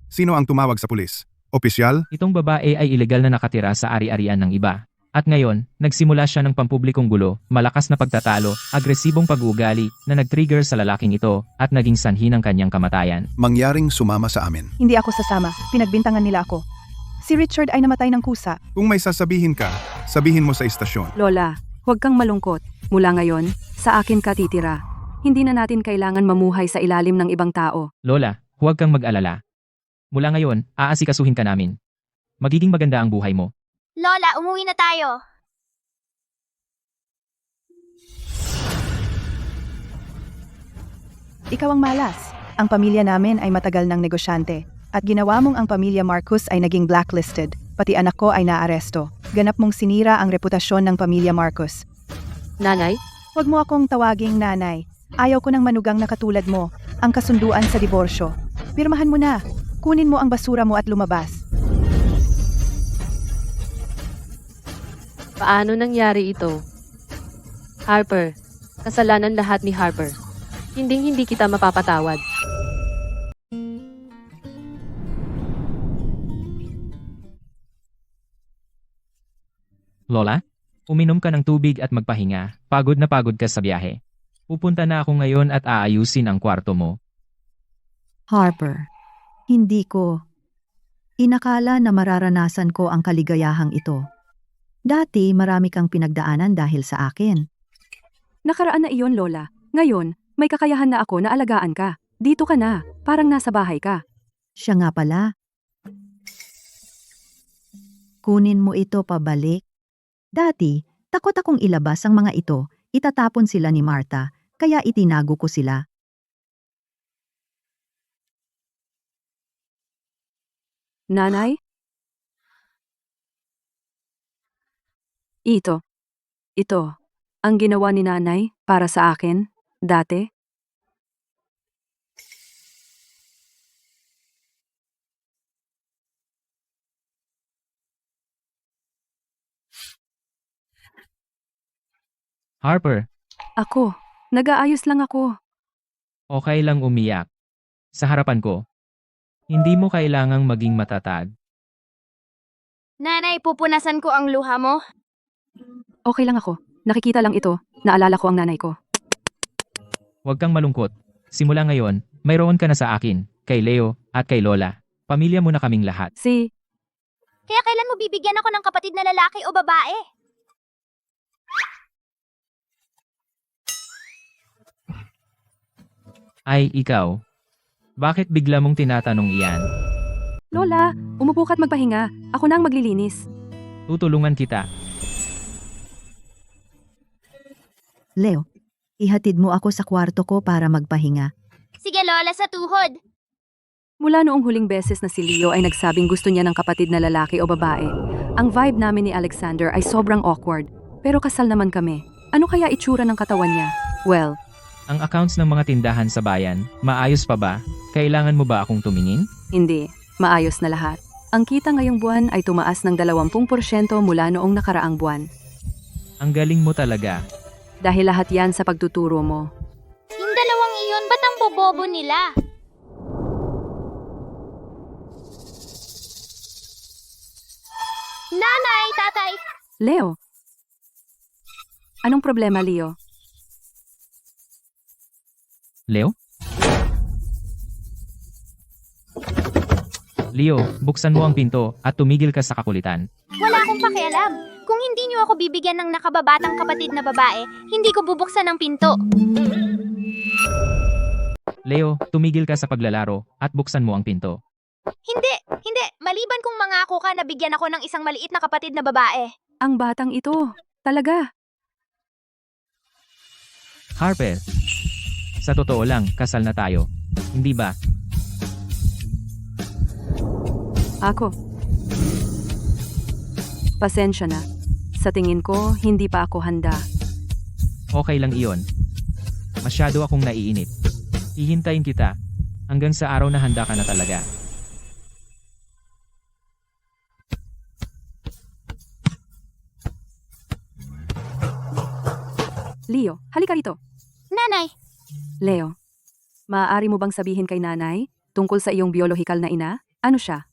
Sino ang tumawag sa pulis? Opisyal? Itong babae ay ilegal na nakatira sa ari-arian ng iba. At ngayon, nagsimula siya ng pampublikong gulo, malakas na pagtatalo, agresibong pag-uugali na nag-trigger sa lalaking ito at naging sanhi ng kanyang kamatayan. Mangyaring sumama sa amin. Hindi ako sasama. Pinagbintangan nila ako. Si Richard ay namatay ng kusa. Kung may sasabihin ka, sabihin mo sa istasyon. Lola, huwag kang malungkot. Mula ngayon, sa akin ka titira. Hindi na natin kailangan mamuhay sa ilalim ng ibang tao. Lola, huwag kang mag-alala. Mula ngayon, aasikasuhin ka namin. Magiging maganda ang buhay mo. Lola, umuwi na tayo. Ikaw ang malas. Ang pamilya namin ay matagal ng negosyante. At ginawa mong ang pamilya Marcus ay naging blacklisted. Pati anak ko ay naaresto. Ganap mong sinira ang reputasyon ng pamilya Marcus. Nanay, Huwag mo akong tawaging nanay. Ayaw ko ng manugang na katulad mo. Ang kasunduan sa diborsyo. Pirmahan mo na. Kunin mo ang basura mo at lumabas. paano nangyari ito? Harper, kasalanan lahat ni Harper. Hindi kita mapapatawad. Lola, uminom ka ng tubig at magpahinga. Pagod na pagod ka sa biyahe. Pupunta na ako ngayon at aayusin ang kwarto mo. Harper, hindi ko. Inakala na mararanasan ko ang kaligayahang ito. Dati marami kang pinagdaanan dahil sa akin. Nakaraan na iyon, Lola. Ngayon, may kakayahan na ako na alagaan ka. Dito ka na, parang nasa bahay ka. Siya nga pala. Kunin mo ito pabalik. Dati, takot akong ilabas ang mga ito, itatapon sila ni Martha, kaya itinago ko sila. Nanay? Ito. Ang ginawa ni nanay para sa akin, dati. Harper, Ako, nag-aayos lang ako. okay lang umiyak. Sa harapan ko. Hindi mo kailangang maging matatag. Nanay, pupunasan ko ang luha mo. Okay lang ako. Nakikita lang ito. Naalala ko ang nanay ko. Huwag kang malungkot. Simula ngayon, mayroon ka na sa akin, kay Leo, at kay Lola. Pamilya mo na kaming lahat. Kaya kailan mo bibigyan ako ng kapatid na lalaki o babae? Ay, ikaw. Bakit bigla mong tinatanong iyan? Lola, umupo ka't magpahinga. Ako na ang maglilinis. Tutulungan kita. Leo, Ihatid mo ako sa kwarto ko para magpahinga. Sige Lola, sa tuhod. Mula noong huling beses na si Leo ay nagsabing gusto niya ng kapatid na lalaki o babae, ang vibe namin ni Alexander ay sobrang awkward. Pero kasal naman kami. Ano kaya itsura ng katawan niya? Well, Ang accounts ng mga tindahan sa bayan, maayos pa ba? Kailangan mo ba akong tumingin? hindi. Maayos na lahat. Ang kita ngayong buwan ay tumaas ng 20% mula noong nakaraang buwan. Ang galing mo talaga. Dahil lahat yan sa pagtuturo mo. Yung dalawang iyon, ba't ang bobobo nila? Nanay, tatay, Leo! Anong problema, Leo? Leo? Leo, buksan mo ang pinto at tumigil ka sa kakulitan. wala akong pakialam. Kung hindi niyo ako bibigyan ng nakababatang kapatid na babae, hindi ko bubuksan ang pinto. Leo, tumigil ka sa paglalaro at buksan mo ang pinto. Hindi. Maliban kung mangako ka na bigyan ako ng isang maliit na kapatid na babae. Ang batang ito. Talaga. Harper, sa totoo lang, kasal na tayo. Hindi ba? Ako. Pasensya na. Sa tingin ko, hindi pa ako handa. Okay lang iyon. Masyado akong naiinip. Hihintayin kita hanggang sa araw na handa ka na talaga. Leo, halika rito. Nanay, Leo, maaari mo bang sabihin kay nanay tungkol sa iyong biolohikal na ina? Ano siya?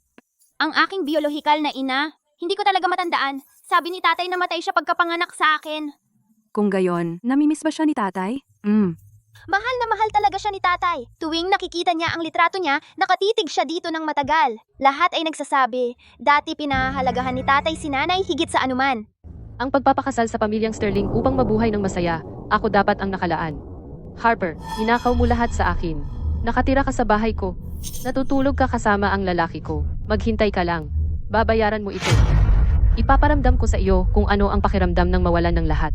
ang aking biolohikal na ina, hindi ko talaga matandaan. Sabi ni tatay na matay siya pagkapanganak sa akin. Kung gayon, namimiss ba siya ni tatay? Mahal na mahal talaga siya ni tatay. Tuwing nakikita niya ang litrato niya, nakatitig siya dito ng matagal. Lahat ay nagsasabi, dati pinahahalagahan ni tatay si nanay higit sa anuman. Ang pagpapakasal sa pamilyang Sterling upang mabuhay ng masaya, ako dapat ang nakalaan. Harper, ninakaw mo lahat sa akin. Nakatira ka sa bahay ko. Natutulog ka kasama ang lalaki ko. Maghintay ka lang. Babayaran mo ito. Ipaparamdam ko sa iyo kung ano ang pakiramdam ng mawalan ng lahat.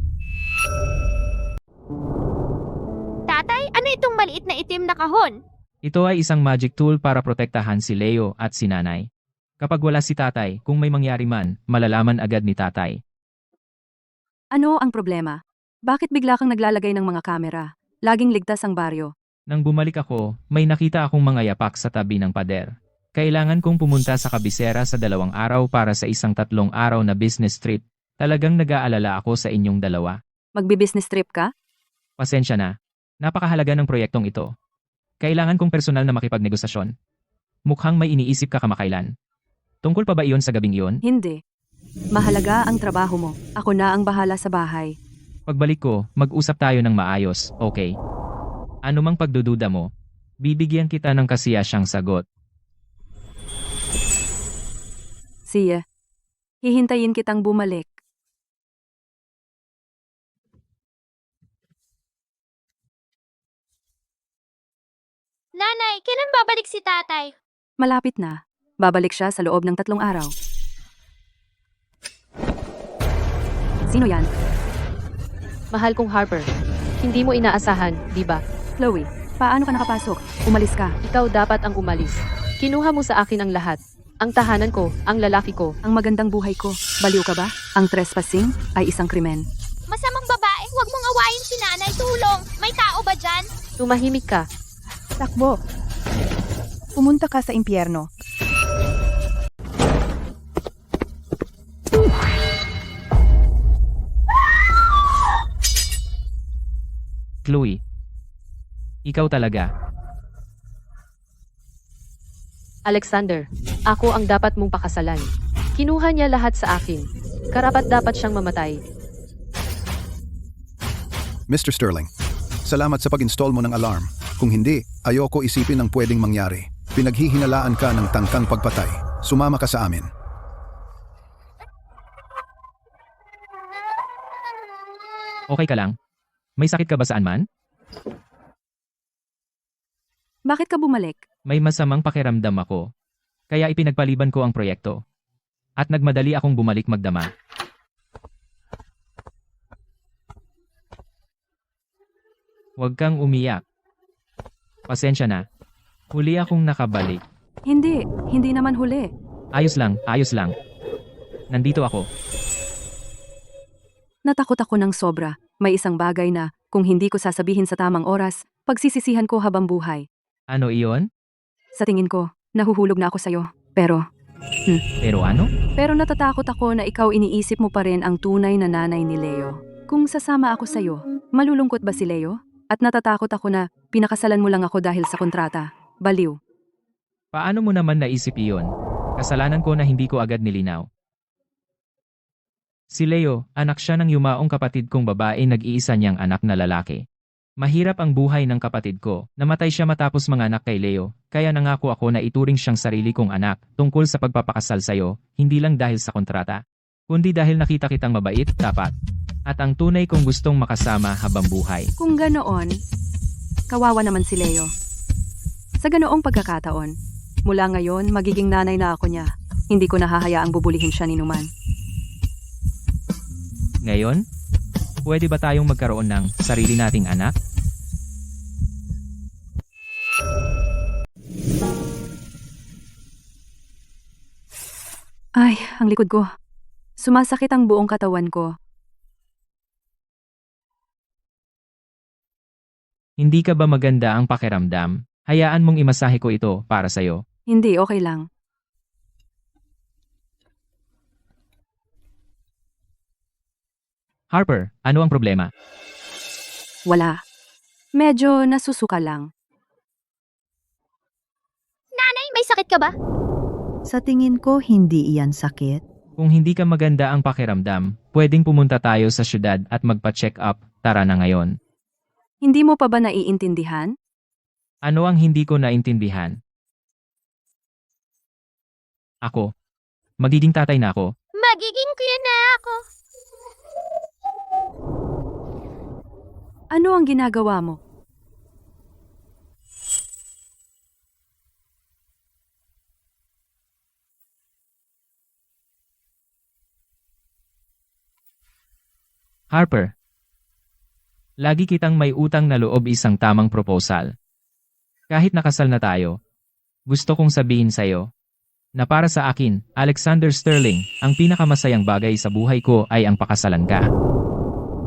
Tatay, ano itong maliit na itim na kahon? Ito ay isang magic tool para protektahan si Leo at si nanay. Kapag wala si tatay, kung may mangyari man, malalaman agad ni tatay. Ano ang problema? Bakit bigla kang naglalagay ng mga kamera? Laging ligtas ang baryo. Nang bumalik ako, may nakita akong mga yapak sa tabi ng pader. Kailangan kong pumunta sa kabisera sa 2 araw para sa isang 3 araw na business trip. Talagang nag-aalala ako sa inyong dalawa. Magbi-business trip ka? Pasensya na. Napakahalaga ng proyektong ito. Kailangan kong personal na makipagnegosasyon. Mukhang may iniisip ka kamakailan. Tungkol pa ba iyon sa gabing iyon? Hindi. Mahalaga ang trabaho mo. Ako na ang bahala sa bahay. Pagbalik ko, mag-usap tayo ng maayos, okay? Ano mang pagdududa mo, bibigyan kita ng kasiyasyang sagot. Siya. Hihintayin kitang bumalik. Nanay, kailan babalik si tatay? Malapit na. Babalik siya sa loob ng 3 araw. Sino yan? Mahal kong Harper, hindi mo inaasahan, di ba? Chloe, paano ka nakapasok? Umalis ka. Ikaw dapat ang umalis. Kinuha mo sa akin ang lahat. Ang tahanan ko, ang lalaki ko. Ang magandang buhay ko. Baliw ka ba? Ang trespassing ay isang krimen. Masamang babae, huwag mong awayin si nanay, tulong! May tao ba dyan? Tumahimik ka. Takbo. Pumunta ka sa impyerno. Chloe. Ikaw talaga. Alexander, ako ang dapat mong pakasalan. Kinuha niya lahat sa akin. Karapat dapat siyang mamatay. Mr. Sterling, salamat sa pag-install mo ng alarm. Kung hindi, ayoko isipin ang pwedeng mangyari. Pinaghihinalaan ka ng tangkang pagpatay. Sumama ka sa amin. Okay ka lang? May sakit ka ba saan man? Bakit ka bumalik? May masamang pakiramdam ako. Kaya ipinagpaliban ko ang proyekto. At nagmadali akong bumalik magdama. Huwag kang umiyak. Pasensya na. Huli akong nakabalik. Hindi naman huli. Ayos lang. Nandito ako. Natakot ako ng sobra. May isang bagay na, kung hindi ko sasabihin sa tamang oras, pagsisisihan ko habang buhay. Ano iyon? Sa tingin ko, nahuhulog na ako sa'yo. Pero Ano? Pero natatakot ako na ikaw iniisip mo pa rin ang tunay na nanay ni Leo. Kung sasama ako sa'yo, malulungkot ba si Leo? At natatakot ako na pinakasalan mo lang ako dahil sa kontrata. Baliw. Paano mo naman naisip iyon? Kasalanan ko na hindi ko agad nilinaw. Si Leo, anak siya ng yumaong kapatid kong babae, nag-iisa niyang anak na lalaki. Mahirap ang buhay ng kapatid ko. Namatay siya matapos manganak kay Leo, kaya nangako ako na ituring siyang sarili kong anak tungkol sa pagpapakasal sa'yo, hindi lang dahil sa kontrata, kundi dahil nakita kitang mabait, tapat, at ang tunay kong gustong makasama habang buhay. Kung ganoon, kawawa naman si Leo. Sa ganoong pagkakataon, mula ngayon magiging nanay na ako niya. Hindi ko nahahayaang bubulihin siya ni Numan. Ngayon, pwede ba tayong magkaroon ng sarili nating anak? Ay, ang likod ko. Sumasakit ang buong katawan ko. Hindi ka ba maganda ang pakiramdam? Hayaan mong imasahe ko ito para sa'yo. Hindi, okay lang. Harper, ano ang problema? Wala. Medyo nasusuka lang. Nanay, may sakit ka ba? Sa tingin ko, hindi iyan sakit. Kung hindi ka maganda ang pakiramdam, pwedeng pumunta tayo sa syudad at magpa-check up. Tara na ngayon. Hindi mo pa ba naiintindihan? Ano ang hindi ko naintindihan? Ako. Magiging tatay na ako. Magiging kuya na ako. Ano ang ginagawa mo? Harper. Lagi kitang may utang na loob, isang tamang proposal. Kahit nakasal na tayo, gusto kong sabihin sa'yo na para sa akin, Alexander Sterling, ang pinakamasayang bagay sa buhay ko ay ang pakasalan ka.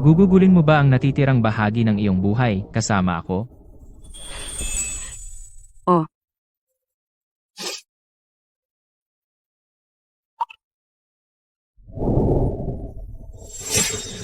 Gugugulin mo ba ang natitirang bahagi ng iyong buhay kasama ako?